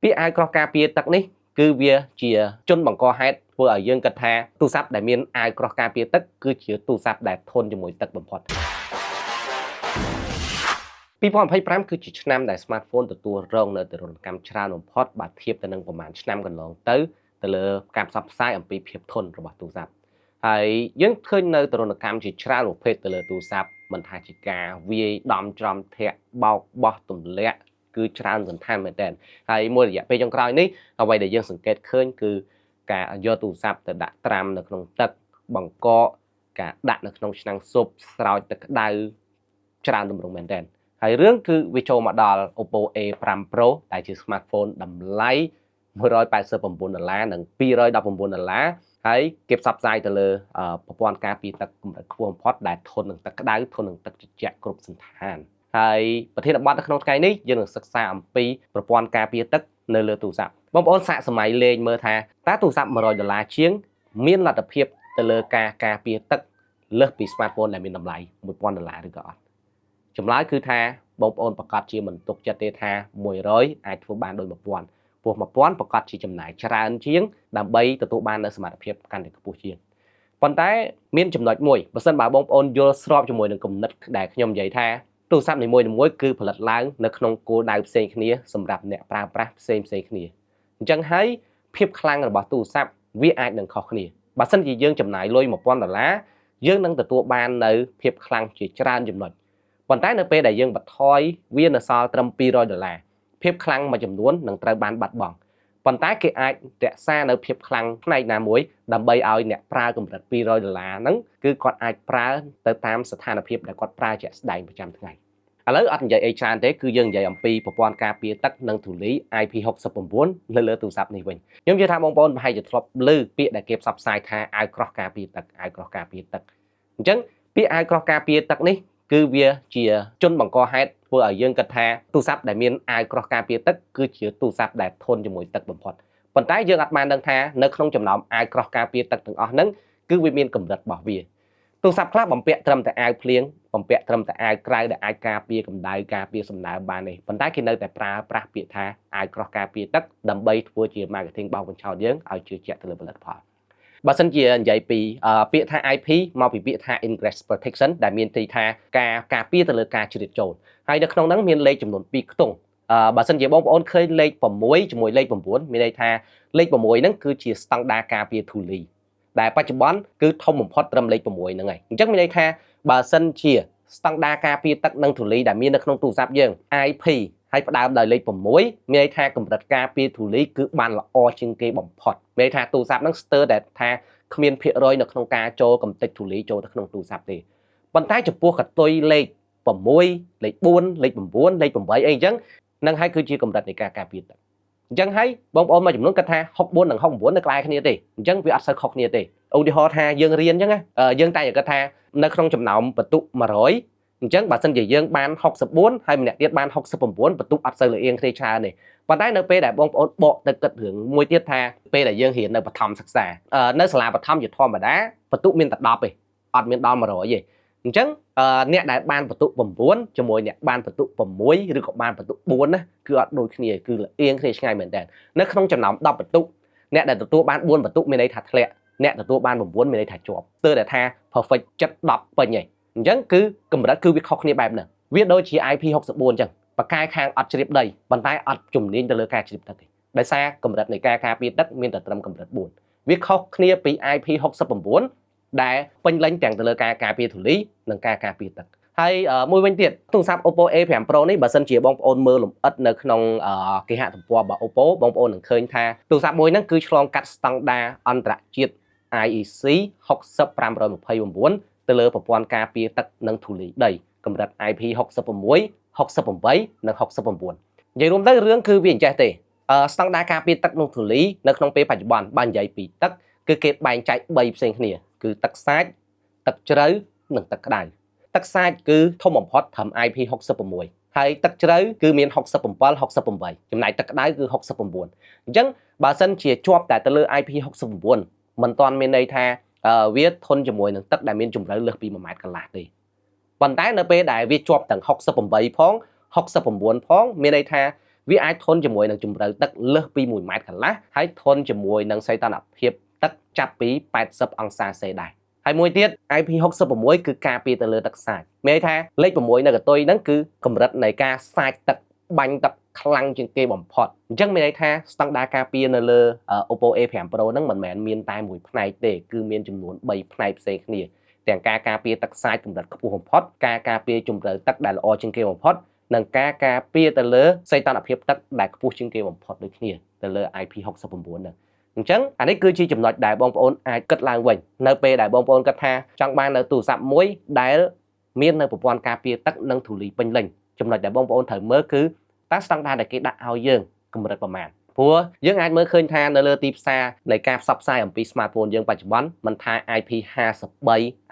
ពាក្យអាវក្រោះការពារទឹកនេះគឺវាជាជនបង្កហេតុធ្វើឲ្យយើងគិតថាទូរស័ព្ទដែលមានអាវក្រោះការពារទឹកគឺជាទូរស័ព្ទដែលធន់ជាមួយទឹកបំផុត2025គឺជាឆ្នាំដែល smartphone ទទួលរងនៅទរណកម្មច្រើនបំផុតបើធៀបទៅនឹងប្រហែលឆ្នាំកន្លងទៅលើការផ្សព្វផ្សាយអំពីភាពធន់របស់ទូរស័ព្ទហើយយើងឃើញនៅទរណកម្មជាច្រើនប្រភេទទៅលើទូរស័ព្ទមិនថាជាការវាយដំច្រំធាក់បោកបោះទម្លាក់គឺច្រើនសន្តានមែនទែនហើយមួយរយៈពេលចុងក្រោយនេះអ្វីដែលយើងសង្កេតឃើញគឺការយកទូរស័ព្ទទៅដាក់ត្រាំនៅក្នុងទឹកបង្កកការដាក់នៅក្នុងឆ្នាំងស៊ុបស្រោចទឹកក្តៅច្រើនទម្រង់មែនទែនហើយរឿងគឺវាចូលមកដល់ Oppo A5 Pro ដែលជា smartphone តម្លៃ$189និង$219ហើយគេផ្សព្វផ្សាយទៅលើប្រព័ន្ធការពារទឹកកម្រិតខ្ពស់បំផុតដែលធន់នឹងទឹកក្តៅធន់នឹងទឹកត្រជាក់គ្រប់សន្តានហើយប្រធានបទនៅក្នុងថ្ងៃនេះយើងនឹងសិក្សាអំពីប្រព័ន្ធការពារទឹកនៅលើទូរស័ព្ទបងប្អូនសាកសម័យលេងមើលថាតើទូរស័ព្ទ$100ជាងមានលទ្ធភាពទៅលើការការពារទឹកលើសពី smartphone ដែលមានតម្លៃ$1000ឬក៏អត់ចម្លើយគឺថាបងប្អូនប្រកាសជាមិនទុកចិត្តទេថា100អាចធ្វើបានដូច1000ព្រោះ1000ប្រកាសជាចំណាយច្រើនជាងដើម្បីទទួលបាននូវសមត្ថភាពកាន់តែខ្ពស់ជាងប៉ុន្តែមានចំណុចមួយបើសិនបើបងប្អូនយល់ស្របជាមួយនឹងគំនិតដែលខ្ញុំនិយាយថាទូរស័ព្ទនីមួយៗគឺផលិតឡើងនៅក្នុងគោលដៅផ្សេងគ្នាសម្រាប់អ្នកប្រើប្រាស់ផ្សេងគ្នាអញ្ចឹងហើយភាពខ្លាំងរបស់ទូរស័ព្ទវាអាចនឹងខុសគ្នាបើសិនជាយើងចំណាយលុយ$1000យើងនឹងទទួលបាននៅភាពខ្លាំងជាច្រើនចំណុចប៉ុន្តែនៅពេលដែលយើងបន្ថយវានៅសល់ត្រឹម$200ភាពខ្លាំងមួយចំនួននឹងត្រូវបានបាត់បង់ប៉ុន្តែគេអាចរក្សានៅភាពខ្លាំងផ្នែកណាមួយដើម្បីឲ្យអ្នកប្រើកម្រិត$200ហ្នឹងគឺគាត់អាចប្រើទៅតាមស្ថានភាពដែលគាត់ប្រើជាក់ស្ដែងប្រចាំថ្ងៃឥឡូវអត់និយាយអីច្រើនទេគឺយើងនិយាយអំពីប្រព័ន្ធការពារទឹកនិងធូលី IP69 នៅលើទូរស័ព្ទនេះវិញខ្ញុំជឿថាបងប្អូនប្រហែលជាធ្លាប់ឮពាក្យដែលគេផ្សព្វផ្សាយថាអាវក្រោះការពារទឹកអាវក្រោះការពារទឹកអញ្ចឹងពាក្យអាវក្រោះការពារទឹកនេះគឺវាជាជនបង្កហេតុធ្វើឲ្យយើងគិតថាទូរស័ព្ទដែលមានអាវក្រោះការពារទឹកគឺជាទូរស័ព្ទដែលធន់ជាមួយទឹកបំផុតប៉ុន្តែយើងអត់បានដឹងថានៅក្នុងចំណោមអាវក្រោះការពារទឹកទាំងអស់ហ្នឹងគឺវាមានកម្រិតរបស់វាទូរស័ព្ទខ្លះបំពាក់ត្រឹមតែអាវភ្លៀងបំពាក់ត្រឹមតែអាវក្រៅដែលអាចការពារកម្ដៅការពារសំណើមបានទេប៉ុន្តែគេនៅតែប្រើប្រាស់ពាក្យថាអាវក្រោះការពារទឹកដើម្បីធ្វើជា marketing បោកបញ្ឆោតយើងឲ្យជឿជាក់ទៅលើផលិតផលបើសិនជានិយាយពីពាក្យថា IP មកពីពាក្យថា Ingress Protection ដែលមានន័យថាការការពារទៅលើការជ្រៀតចូលហើយនៅក្នុងហ្នឹងមានលេខចំនួន2ខ្ទង់បើសិនជាបងប្អូនឃើញលេខ6ជាមួយលេខ9មានន័យថាលេខ6ហ្នឹងគឺជាស្តង់ដារការពារធូលីដែលបច្ចុប្បន្នគឺធំបំផុតត្រឹមលេខ6ហ្នឹងហើយអញ្ចឹងមានន័យថាបើសិនជាស្តង់ដារការពារទឹកនិងធូលីដែលមាននៅក្នុងទូរស័ព្ទយើង IP ហើយផ្ដើមដោយលេខ6មានន័យថាកម្រិតការពារធូលីគឺបានល្អជាងគេបំផុតមានន័យថាទូរស័ព្ទហ្នឹងស្ទើរតែថាគ្មានភាគរយនៅក្នុងការចូលកំទេចធូលីចូលទៅក្នុងទូរស័ព្ទទេប៉ុន្តែចំពោះកតុយលេខ6លេខ4លេខ9លេខ8អីអញ្ចឹងនឹងហើយគឺជាកម្រិតនៃការការពារទឹកអញ្ចឹងហើយបងប្អូនមួយចំនួនគាត់ថា64និង69នៅក្បែរគ្នាទេអញ្ចឹងវាអត់សូវខុសគ្នាទេឧទាហរណ៍ថាយើងរៀនអញ្ចឹងយើងតែគាត់ថានៅក្នុងចំណោមបន្ទុក100អញ្ចឹងបើសិនជាយើងបាន64ហើយម្នាក់ទៀតបាន69បន្ទុកអត់សូវលៀងគ្នាច្រើនទេប៉ុន្តែនៅពេលដែលបងប្អូនបកទៅគិតរឿងមួយទៀតថាពេលដែលយើងរៀននៅបឋមសិក្សានៅសាលាបឋមជាធម្មតាបន្ទុកមានតែ10ទេអត់មានដល់100ទេអញ្ចឹងអ្នកដែលបានបន្ទុក9ជាមួយអ្នកបានបន្ទុក6ឬក៏បានបន្ទុក4ណាគឺអត់ដូចគ្នាគឺលៀងគ្នាឆ្ងាយមែនតើនៅក្នុងចំណោម10បន្ទុកអ្នកដែលទទួលបាន4បន្ទុកមានន័យថាធ្លាក់អ្នកទទួលបាន9មានន័យថាជាប់ស្ទើរតែថា perfect ចិត្ត10ពេញហើយអញ្ចឹងគឺកម្រិតគឺវាខុសគ្នាបែបហ្នឹងវាដូចជា IP64 អញ្ចឹងបកកែខាងអត់ជ្រាបដីប៉ុន្តែអត់ជំនាញទៅលើការជ្រាបទឹកទេដោយសារកម្រិតនៃការការពារទឹកមានតែត្រឹមកម្រិត4វាខុសគ្នាពី IP69 ដែលពេញលេញទាំងទៅលើការការពារធូលីនិងការការពារទឹកហើយមួយវិញទៀតទូរស័ព្ទ Oppo A5 Pro នេះបើសិនជាបងប្អូនមើលលម្អិតនៅក្នុងគេហទំព័ររបស់ Oppo បងប្អូននឹងឃើញថាទូរស័ព្ទមួយហ្នឹងគឺឆ្លងកាត់ស្តង់ដារអន្តរជាតិ IEC 60529ទៅលើប្រព័ន្ធការពារទឹកនិងធូលីដីកម្រិត IP66 68និង69និយាយរួមទៅរឿងគឺវាអញ្ចេះទេស្តង់ដារការពារទឹកនិងធូលីនៅក្នុងពេលបច្ចុប្បន្នបើនិយាយពីទឹកគឺគេបែងចែក3ផ្សេងគ្នាគឺទឹកសាច់ទឹកជ្រៅនិងទឹកក្តៅទឹកសាច់គឺធំបំផុតត្រឹម IP66 ហើយទឹកជ្រៅគឺមាន67 68ចំណែកទឹកក្តៅគឺ69អញ្ចឹងបើសិនជាជាប់តែទៅលើ IP69 មិនទាន់មានន័យថាវាធន់ជាមួយនឹងទឹកដែលមានជម្រៅលើសពី1ម៉ែត្រកន្លះទេប៉ុន្តែនៅពេលដែលវាជាប់ទាំង68ផង69ផងមានន័យថា វាអាចធន់ជាមួយនឹងជម្រៅទឹកលើសពី1ម៉ែត្រកន្លះហើយធន់ជាមួយនឹងសីតុណ្ហភាពទឹកចាប់ពី80អង្សាសេដែរហើយមួយទៀត IP66 គឺការពារទៅលើទឹកសាបមានន័យថាលេខ6នៅកតុយហ្នឹងគឺកម្រិតនៃការសាចទឹកបាញ់ទឹកខ្លាំងជាងគេបំផុតអញ្ចឹងមានន័យថាស្តង់ដារការពារនៅលើ Oppo A5 Pro ហ្នឹងមិនមែនមានតែមួយផ្នែកទេគឺមានចំនួន3ផ្នែកផ្សេងគ្នាទាំងការការពារទឹកសាចកម្រិតខ្ពស់បំផុតការការពារជម្រៅទឹកដែលល្អជាងគេបំផុតនិងការការពារទៅលើសីតុណ្ហភាពទឹកដែលខ្ពស់ជាងគេបំផុតដូចគ្នាទៅលើ IP69 ហ្នឹងអញ្ចឹងអានេះគឺជាចំណុចដែលបងប្អូនអាចគិតឡើងវិញនៅពេលដែលបងប្អូនគិតថាចង់បាននៅទូរស័ព្ទមួយដែលមាននៅប្រព័ន្ធការពារទឹកនិងធូលីពេញលេញចំណុចដែលបងប្អូនត្រូវមើលគឺតើស្តង់ដារដែលគេដាក់ឲ្យយើងកម្រិតប្រមាណព្រោះយើងអាចមើលឃើញថានៅលើទីផ្សារនៃការផ្សព្វផ្សាយអំពី smartphone យើងបច្ចុប្បន្នមិនថា IP53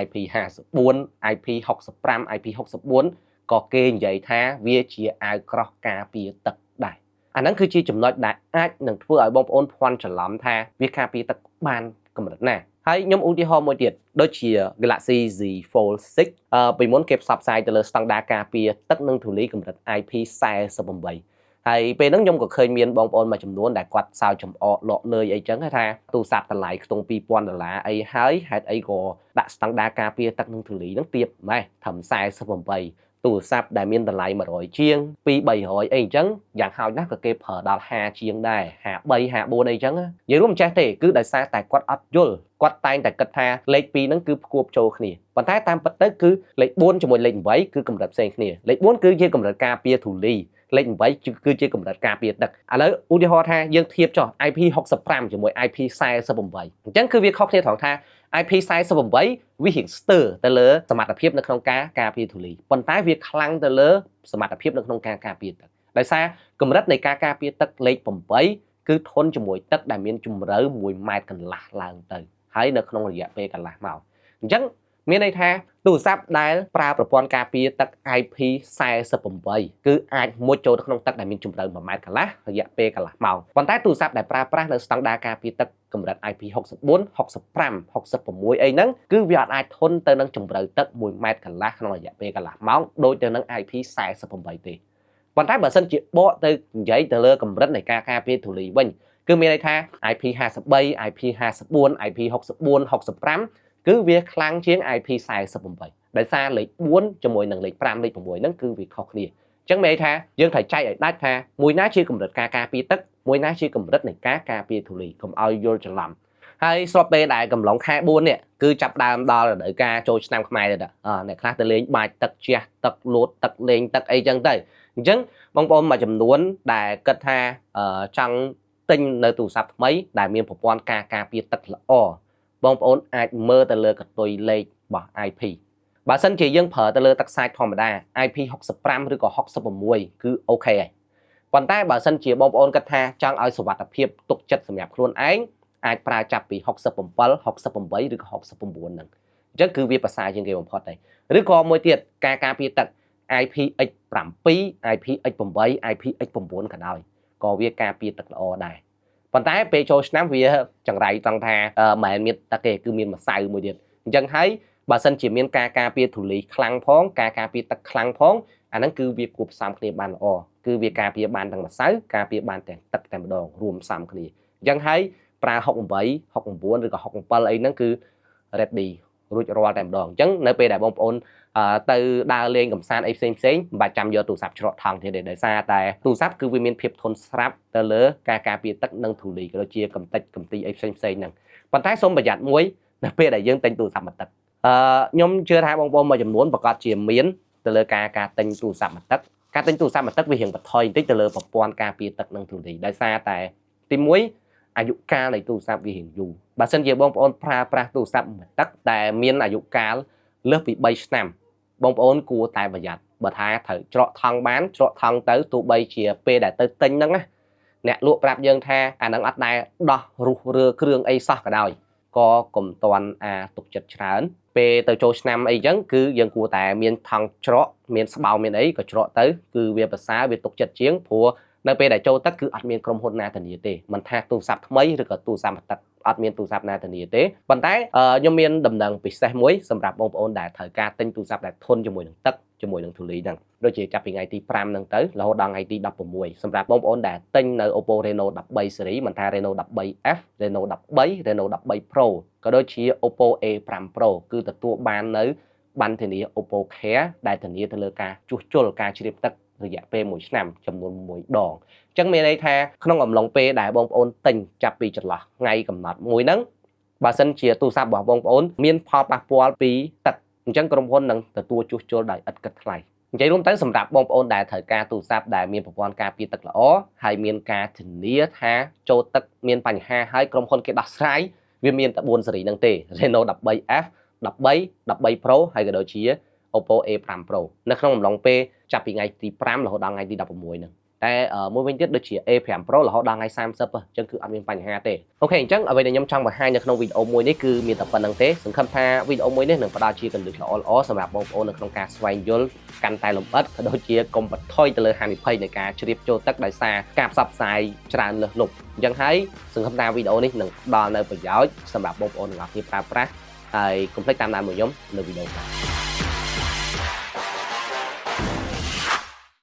IP54 IP65 IP64 ក៏គេនិយាយថាវាជាអាវក្រោះការពារទឹកដែរអាហ្នឹងគឺជាចំណុចដែលអាចនឹងធ្វើឲ្យបងប្អូនភ័ន្តច្រឡំថាវាការពារទឹកបានកម្រិតណាហើយខ្ញុំឧទាហរណ៍មួយទៀតដូចជា Galaxy Z Fold 6ពីមុនគេផ្សព្វផ្សាយទៅលើស្តង់ដារការពារទឹកនិងធូលីកម្រិត IP48ហើយពេលហ្នឹងខ្ញុំក៏ឃើញមានបងប្អូនមួយចំនួនដែលគាត់សើចចំអកលក់លើយអីចឹងថាទូរស័ព្ទតម្លៃខ្ទង់$2000អីហើយហេតុអីក៏ដាក់ស្តង់ដារការពារទឹកនិងធូលីហ្នឹងទាបម៉េះត្រឹម48ទូរស័ព្ទដែលមានតម្លៃ100ជាង200-300អីអញ្ចឹងយ៉ាងហោចណាស់ក៏គេប្រើដល់50ជាងដែរ53 54អីចឹងនិយាយរួមមិនចេះទេគឺដោយសារតែគាត់អត់យល់គាត់តែងតែគិតថាលេខ2ហ្នឹងគឺផ្គួបចូលគ្នាប៉ុន្តែតាមពិតទៅគឺលេខ4ជាមួយលេខ8គឺកម្រិតផ្សេងគ្នាលេខ4គឺជាកម្រិតការពារធូលីលេខ8គឺជាកម្រិតការពារទឹកឥឡូវឧទាហរណ៍ថាយើងធៀបចុះ IP65 ជាមួយ IP48 អញ្ចឹងគឺវាខុសគ្នាត្រង់ថា IP48 វារៀងស្ទើរទៅលើសមត្ថភាពនៅក្នុងការការពារធូលីប៉ុន្តែវាខ្លាំងទៅលើសមត្ថភាពនៅក្នុងការការពារទឹកដោយសារកម្រិតនៃការការពារទឹកលេខ8គឺធន់ជាមួយទឹកដែលមានជម្រៅ1ម៉ែត្រកន្លះឡើងទៅហើយនៅក្នុងរយៈពេលកន្លះមកអញ្ចឹងមានន័យថាទូរស័ព្ទដែលប្រើប្រព័ន្ធការពារទឹក IP48 គឺអាចមុជចូលទៅក្នុងទឹកដែលមានជម្រៅ1ម៉ែត្រកន្លះរយៈពេលកន្លះម៉ោងប៉ុន្តែទូរស័ព្ទដែលប្រើប្រាស់នៅស្តង់ដារការពារទឹកកម្រិត IP64 65 66អីហ្នឹងគឺវាអត់អាចធន់ទៅនឹងជម្រៅទឹក1ម៉ែត្រកន្លះក្នុងរយៈពេលកន្លះម៉ោងដូចទៅនឹង IP48 ទេប៉ុន្តែបើសិនជាបកទៅនិយាយទៅលើកម្រិតនៃការការពារធូលីវិញគឺមានន័យថា IP53 IP54 IP64 65គឺវាខ្លាំងជាង IP48 ដោយសារលេខ4ជាមួយនឹងលេខ5លេខ6ហ្នឹងគឺវាខុសគ្នាអញ្ចឹងមានន័យថាយើងត្រូវចែកឲ្យដាច់ថាមួយណាជាកម្រិតការការពារទឹកមួយណាជាកម្រិតនៃការការពារធូលីកុំឲ្យយល់ច្រឡំហើយស្របពេលដែលកំឡុងខែ4នេះគឺចាប់ដើមដល់រដូវកាលចូលឆ្នាំខ្មែរទៅអ្នកខ្លះទៅលេងបាចទឹកជះទឹកលោតទឹកលេងទឹកអីចឹងទៅអញ្ចឹងបងប្អូនមួយចំនួនដែលគិតថាចង់ទិញនៅទូរស័ព្ទថ្មីដែលមានប្រព័ន្ធការការពារទឹកល្អបងប្អូនអាចមើលទៅលើកតុយលេខរបស់ IP បើសិនជាយើងប្រើទៅលើទឹកសាច់ធម្មតា IP65 ឬក៏66គឺអូខេហើយប៉ុន្តែបើសិនជាបងប្អូនគិតថាចង់ឲ្យសុវត្ថិភាពទុកចិត្តសម្រាប់ខ្លួនឯងអាចប្រើចាប់ពី67 68ឬក៏69ហ្នឹងអញ្ចឹងគឺវាប្រសើរជាងគេបំផុតហើយឬក៏មួយទៀតការការពារទឹក IPX7 IPX8 IPX9 ក៏ដោយក៏វាការពារទឹកល្អដែរប៉ុន្តែពេលចូលឆ្នាំវាចង្រៃត្រង់ថាមិនមែនមានទឹកទេគឺមានម្សៅមួយទៀតអញ្ចឹងហើយបើសិនជាមានការការពារធូលីខ្លាំងផងការការពារទឹកខ្លាំងផងអាហ្នឹងគឺវាគួបផ្សំគ្នាបានល្អគឺវាការពារបានទាំងម្សៅការពារបានទាំងទឹកតែម្ដងរួមផ្សំគ្នាអញ្ចឹងហើយប្រើ68 69ឬក៏67អីហ្នឹងគឺ ready រួចរាល់តែម្ដងអញ្ចឹងនៅពេលដែលបងប្អូនទៅដើរលេងកំសាន្តអីផ្សេងមិនបាច់ចាំយកទូរស័ព្ទច្រកថង់ទៀតទេដោយសារតែទូរស័ព្ទគឺវាមានភាពធន់ស្រាប់ទៅលើការការពារទឹកនិងធូលីក៏ដូចជាកំទេចកំទីអីផ្សេងហ្នឹងប៉ុន្តែសូមប្រយ័ត្នមួយនៅពេលដែលយើងទិញទូរស័ព្ទមកទឹកខ្ញុំជឿថាបងប្អូនមួយចំនួនប្រកាសជាមានទៅលើការទិញទូរស័ព្ទមកទឹកការទិញទូរស័ព្ទមកទឹកវារៀងបន្ថយបន្តិចទៅលើប្រព័ន្ធការពារទឹកនិងធូលីដោយសារតែទី1អាយុកាលនៃទូរស័ព្ទវារៀងយូរបើសិនជាបងប្អូនប្រើប្រាស់ទូរស័ព្ទមកទឹកតែមានអាយុកាលលើសពី3ឆ្នាំបងប្អូនគួរតែប្រយ័ត្នបើថាត្រូវច្រកថង់បានច្រកថង់ទៅទោះបីជាពេលដែលទៅទិញហ្នឹងណាអ្នកលក់ប្រាប់យើងថាអាហ្នឹងអត់ដែលដោះរុះរើគ្រឿងអីសោះក៏ដោយក៏កុំតន់ទុកចិត្តច្រើនពេលទៅចូលឆ្នាំអីចឹងគឺយើងគួរតែមានថង់ច្រកមានស្បោមានអីក៏ច្រកទៅគឺវាប្រសើរវាទុកចិត្តជាងព្រោះនៅពេលដែលចូលទឹកគឺអត់មានក្រុមហ៊ុនណាធានាទេមិនថាទូរស័ព្ទថ្មីឬក៏ទូរស័ព្ទទឹកអត់មានទូរស័ព្ទណាធានាទេប៉ុន្តែខ្ញុំមានដំណឹងពិសេសមួយសម្រាប់បងប្អូនដែលត្រូវការទិញទូរស័ព្ទដែលធន់ជាមួយនឹងទឹក ជាមួយនឹងធូលីហ្នឹងដូចជាចាប់ពីថ្ងៃទី5ហ្នឹងទៅរហូតដល់ថ្ងៃទី16សម្រាប់បងប្អូនដែលទិញនៅ Oppo Reno 13 series មិនថា Reno 13F Reno 13 Reno 13 Pro ក៏ដូចជា Oppo A5 Pro គឺទទួលបាននៅប័ណ្ណធានា Oppo Care ដែលធានាទៅលើការជួសជុលការជ្រាបទឹករយៈពេល1ឆ្នាំចំនួន1ដងអញ្ចឹងមានន័យថាក្នុងអំឡុងពេលដែលបងប្អូនទិញចាប់ពីចន្លោះថ្ងៃកំណត់មួយហ្នឹងបើសិនជាទូរស័ព្ទរបស់បងប្អូនមានផលប៉ះពាល់ពីទឹកអញ្ចឹងក្រុមហ៊ុននឹងទទួលជួសជុលដោយឥតគិតថ្លៃនិយាយរួមទៅសម្រាប់បងប្អូនដែលត្រូវការទូរស័ព្ទដែលមានប្រព័ន្ធការពារទឹកល្អហើយមានការធានាថាចូលទឹកមានបញ្ហាហើយក្រុមហ៊ុនគេដោះស្រាយវាមានតែ4ស៊េរីហ្នឹងទេ Reno 13F 13 13 Pro ហើយក៏ដូចជា Oppo A5 Pro នៅក្នុងអំឡុងពេលចាប់ពីថ្ងៃទី5រហូតដល់ថ្ងៃទី16ហ្នឹងតែមួយវិញទៀតដូចជា A5 Pro រហូតដល់ថ្ងៃ30អញ្ចឹងគឺអត់មានបញ្ហាទេអូខេអញ្ចឹងអ្វីដែលខ្ញុំចង់បង្ហាញនៅក្នុងវីដេអូមួយនេះគឺមានតែប៉ុណ្្នឹងទេសង្ឃឹមថាវីដេអូមួយនេះនឹងផ្ដល់ជាគន្លឹះល្អៗសម្រាប់បងប្អូននៅក្នុងការស្វែងយល់កាន់តែលម្អិតក៏ដូចជាកុំបន្ថយទៅលើហានិភ័យនៃការជ្រាបចូលទឹកដោយសារការផ្សព្វផ្សាយច្រើនលើសលប់អញ្ចឹងហើយសង្ឃឹមថាវីដេអូនេះនឹងផ្ដល់នូវប្រយោជន៍សម្រាប់បងប្អូនទាំងអស់គ្នាប្រើប្រាស់ហើយកុំភ្លេចតាមដានមកខ្ញុំនៅវីដេអូក្រោយ